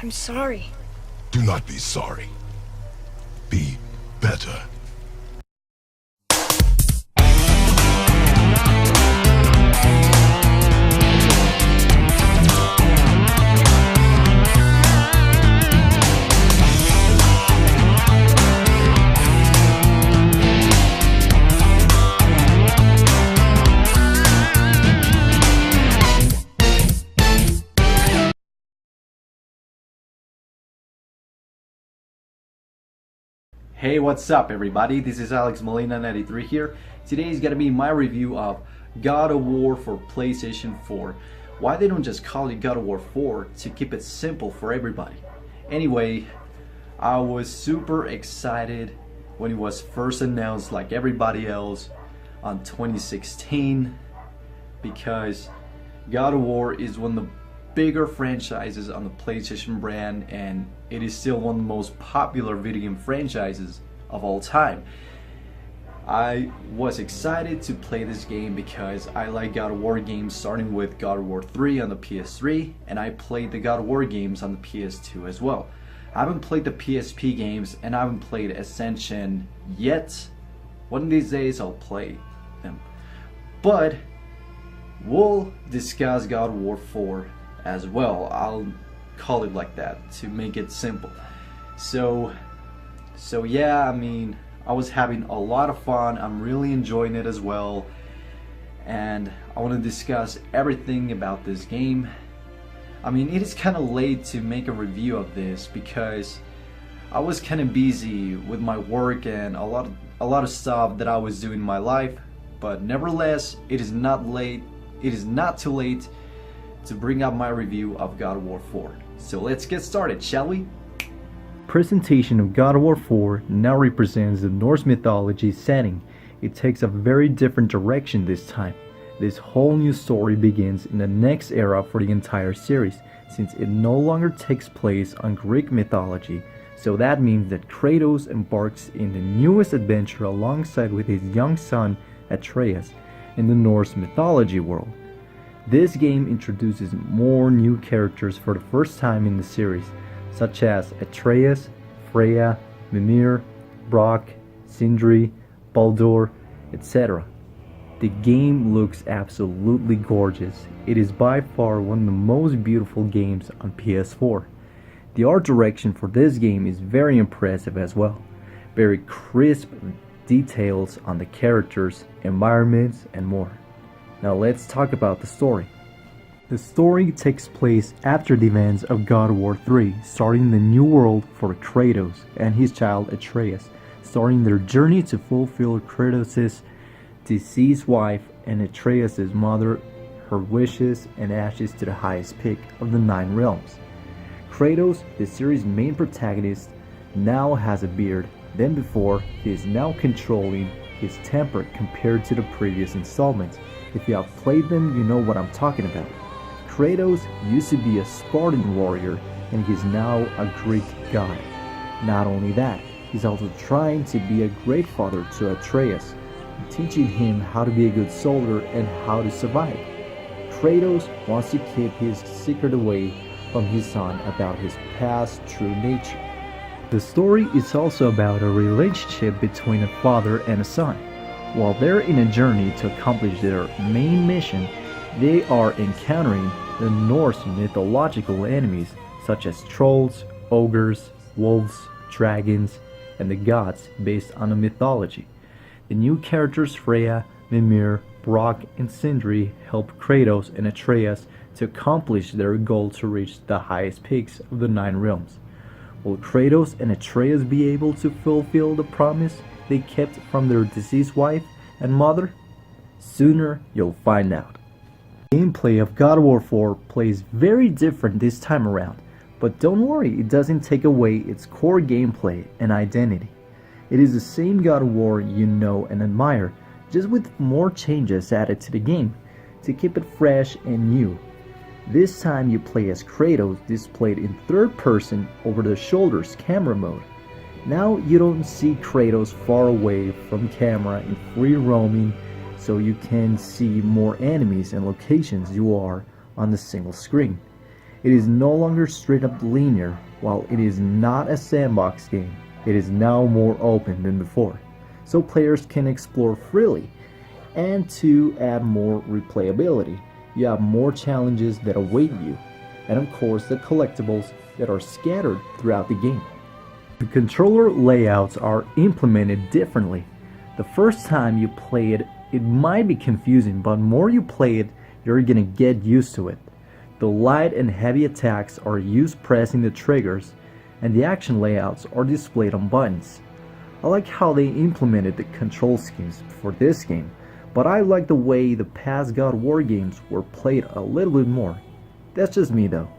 I'm sorry. Do not be sorry. Be better. Hey, what's up everybody? This is Alex Molina93 here. Today is gonna be my review of God of War for PlayStation 4. Why they don't just call it God of War 4 to keep it simple for everybody. Anyway, I was super excited when it was first announced like everybody else on 2016 because God of War is one of the bigger franchises on the PlayStation brand, and it is still one of the most popular video game franchises of all time. I was excited to play this game because I like God of War games, starting with God of War 3 on the PS3, and I played the God of War games on the PS2 as well. I haven't played the PSP games and I haven't played Ascension yet. One of these days I'll play them. But we'll discuss God of War 4 as well. I'll call it like that to make it simple. So yeah, I mean, I was having a lot of fun. I'm really enjoying it as well, and I want to discuss everything about this game. I mean, it is kind of late to make a review of this because I was kind of busy with my work and a lot of stuff that I was doing in my life, but nevertheless, it is not too late to bring up my review of God of War 4. So let's get started, shall we? Presentation of God of War 4 now represents the Norse mythology setting. It takes a very different direction this time. This whole new story begins in the next era for the entire series, since it no longer takes place on Greek mythology. So that means that Kratos embarks in the newest adventure alongside with his young son Atreus in the Norse mythology world. This game introduces more new characters for the first time in the series, such as Atreus, Freya, Mimir, Brock, Sindri, Baldur, etc. The game looks absolutely gorgeous. It is by far one of the most beautiful games on PS4. The art direction for this game is very impressive as well. Very crisp details on the characters, environments, and more. Now let's talk about the story. The story takes place after the events of God of War 3, starting the new world for Kratos and his child Atreus, starting their journey to fulfill Kratos' deceased wife and Atreus' mother, her wishes and ashes to the highest peak of the 9 realms. Kratos, the series' main protagonist, now has a beard. Than before, he is now controlling his temper compared to the previous installments. If you have played them, you know what I'm talking about. Kratos used to be a Spartan warrior, and he's now a Greek god. Not only that, he's also trying to be a great father to Atreus, teaching him how to be a good soldier and how to survive. Kratos wants to keep his secret away from his son about his past true nature. The story is also about a relationship between a father and a son. While they're in a journey to accomplish their main mission, they are encountering the Norse mythological enemies such as trolls, ogres, wolves, dragons, and the gods based on the mythology. The new characters Freya, Mimir, Brock, and Sindri help Kratos and Atreus to accomplish their goal to reach the highest peaks of the 9 realms. Will Kratos and Atreus be able to fulfill the promise they kept from their deceased wife and mother? Sooner you'll find out. The gameplay of God of War 4 plays very different this time around, but don't worry, it doesn't take away its core gameplay and identity. It is the same God of War you know and admire, just with more changes added to the game to keep it fresh and new. This time you play as Kratos, displayed in third person over the shoulders camera mode. Now you don't see Kratos far away from camera in free roaming, so you can see more enemies and locations you are on the single screen. It is no longer straight up linear. While it is not a sandbox game, it is now more open than before, so players can explore freely. And to add more replayability, you have more challenges that await you, and of course the collectibles that are scattered throughout the game. The controller layouts are implemented differently. The first time you play it, it might be confusing, but more you play it, you're gonna get used to it. The light and heavy attacks are used pressing the triggers, and the action layouts are displayed on buttons. I like how they implemented the control schemes for this game, but I like the way the past God of War games were played a little bit more. That's just me though.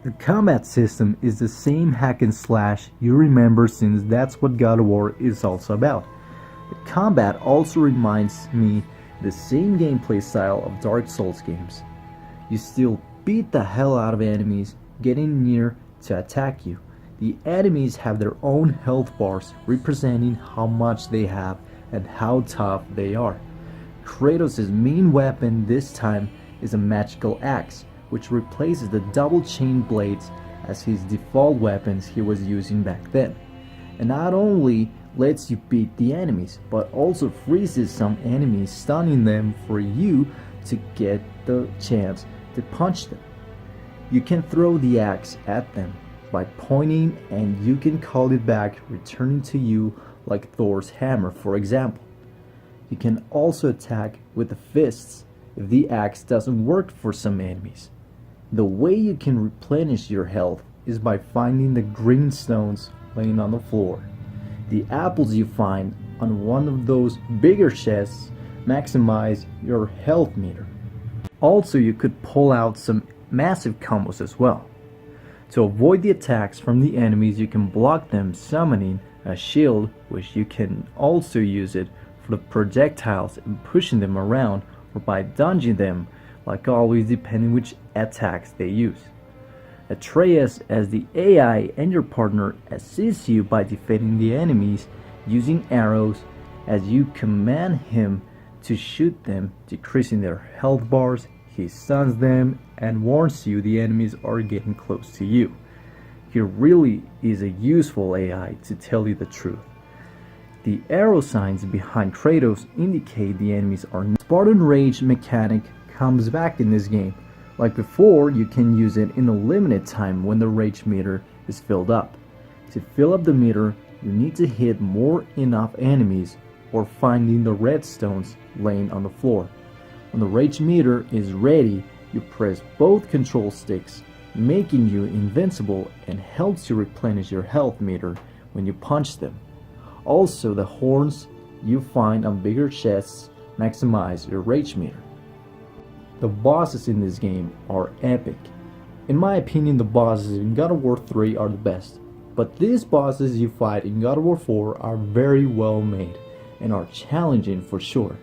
The combat system is the same hack and slash you remember, since that's what God of War is also about. The combat also reminds me the same gameplay style of Dark Souls games. You still beat the hell out of enemies getting near to attack you. The enemies have their own health bars representing how much they have and how tough they are. Kratos' main weapon this time is a magical axe, which replaces the double chain blades as his default weapons he was using back then. And not only lets you beat the enemies, but also freezes some enemies, stunning them for you to get the chance to punch them. You can throw the axe at them by pointing, and you can call it back, returning to you like Thor's hammer, for example. You can also attack with the fists if the axe doesn't work for some enemies. The way you can replenish your health is by finding the green stones laying on the floor. The apples you find on one of those bigger chests maximize your health meter. Also, you could pull out some massive combos as well. To avoid the attacks from the enemies, you can block them summoning a shield, which you can also use it for the projectiles and pushing them around, or by dodging them, like always, depending which attacks they use. Atreus as the AI and your partner assists you by defeating the enemies using arrows as you command him to shoot them, decreasing their health bars. He stuns them and warns you the enemies are getting close to you. He really is a useful AI, to tell you the truth. The arrow signs behind Kratos indicate the enemies are near. Spartan Rage mechanic comes back in this game. Like before, you can use it in a limited time when the rage meter is filled up. To fill up the meter, you need to hit more enough enemies or finding the redstones laying on the floor. When the rage meter is ready, you press both control sticks, making you invincible, and helps you replenish your health meter when you punch them. Also, the horns you find on bigger chests maximize your rage meter. The bosses in this game are epic. In my opinion, the bosses in God of War 3 are the best, but these bosses you fight in God of War 4 are very well made and are challenging for sure.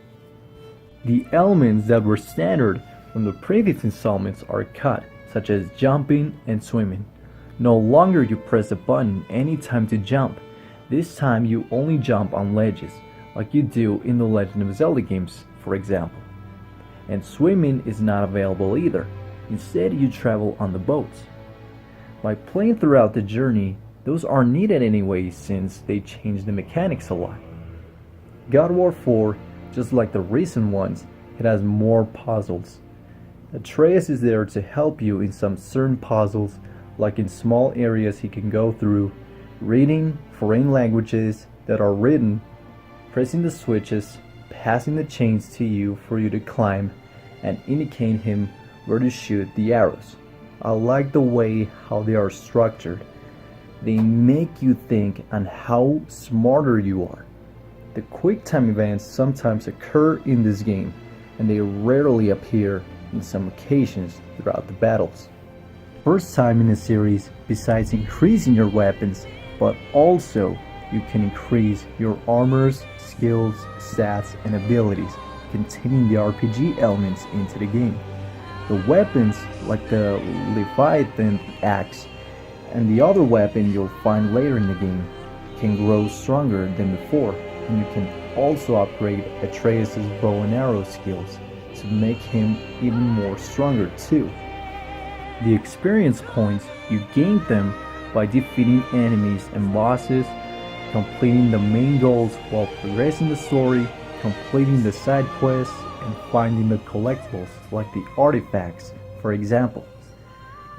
The elements that were standard from the previous installments are cut, such as jumping and swimming. No longer you press a button anytime to jump. This time you only jump on ledges, like you do in the Legend of Zelda games, for example. And swimming is not available either. Instead, you travel on the boats. By playing throughout the journey, those are needed anyway, since they change the mechanics a lot. God of War 4, just like the recent ones, it has more puzzles. Atreus is there to help you in some certain puzzles, like in small areas he can go through, reading foreign languages that are written, pressing the switches, passing the chains to you for you to climb, and indicating him where to shoot the arrows. I like the way how they are structured. They make you think on how smarter you are. The quick time events sometimes occur in this game, and they rarely appear in some occasions throughout the battles. First time in the series, besides increasing your weapons, but also you can increase your armors, skills, stats, and abilities, containing the RPG elements into the game. The weapons, like the Leviathan axe and the other weapon you'll find later in the game, can grow stronger than before, and you can also upgrade Atreus' bow and arrow skills to make him even more stronger too. The experience points, you gain them by defeating enemies and bosses, completing the main goals while progressing the story, completing the side quests, and finding the collectibles like the artifacts, for example.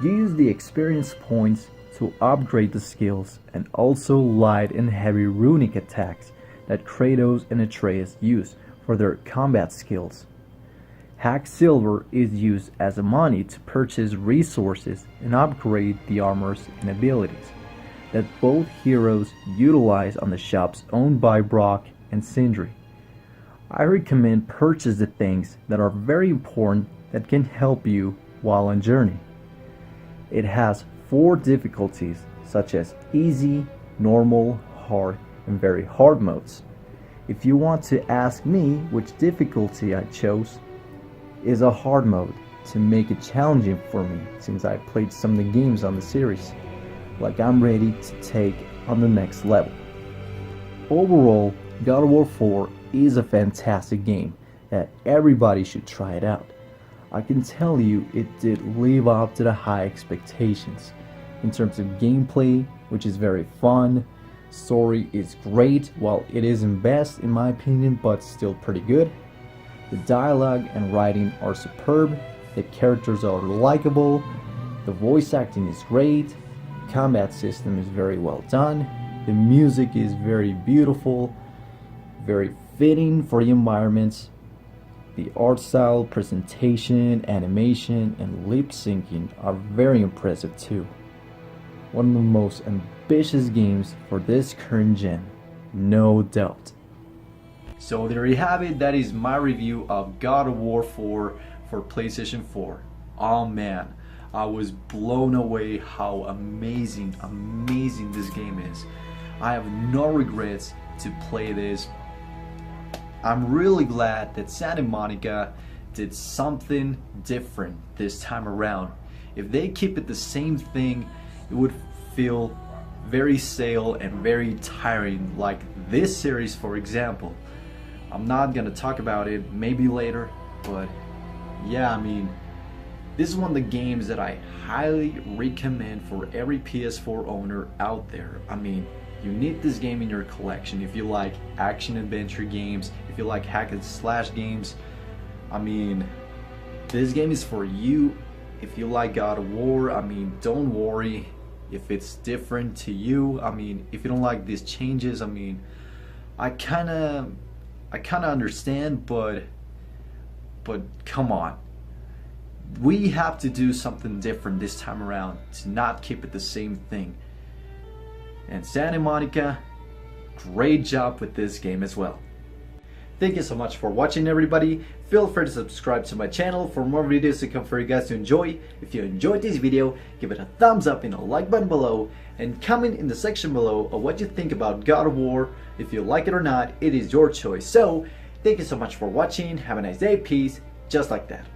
You use the experience points to upgrade the skills and also light and heavy runic attacks that Kratos and Atreus use for their combat skills. Hack silver is used as money to purchase resources and upgrade the armors and abilities that both heroes utilize on the shops owned by Brock and Sindri. I recommend purchase the things that are very important that can help you while on journey. It has 4 difficulties such as easy, normal, hard, and very hard modes. If you want to ask me which difficulty I chose, is a hard mode to make it challenging for me since I played some of the games on the series, like I'm ready to take on the next level. Overall, God of War 4 is a fantastic game that everybody should try it out. I can tell you it did live up to the high expectations. In terms of gameplay, which is very fun, story is great, while it isn't best in my opinion, but still pretty good. The dialogue and writing are superb, the characters are likable, the voice acting is great, combat system is very well done, the music is very beautiful, very fitting for the environments. The art style, presentation, animation, and lip syncing are very impressive too. One of the most ambitious games for this current gen, no doubt. So there you have it, that is my review of God of War 4 for PlayStation 4. Oh man, I was blown away how amazing this game is. I have no regrets to play this. I'm really glad that Santa Monica did something different this time around. If they keep it the same thing, it would feel very stale and very tiring, like this series for example. I'm not gonna talk about it, maybe later, but yeah, I mean, this is one of the games that I highly recommend for every PS4 owner out there. I mean, you need this game in your collection if you like action adventure games, if you like hack and slash games. I mean, this game is for you. If you like God of War, I mean, don't worry if it's different to you. I mean, if you don't like these changes, I mean, I kinda understand, but come on. We have to do something different this time around to not keep it the same thing. And Santa Monica, great job with this game as well. Thank you so much for watching, everybody. Feel free to subscribe to my channel for more videos to come for you guys to enjoy. If you enjoyed this video, give it a thumbs up and a like button below, and comment in the section below of what you think about God of War. If you like it or not, it is your choice. So, thank you so much for watching. Have a nice day. Peace. Just like that.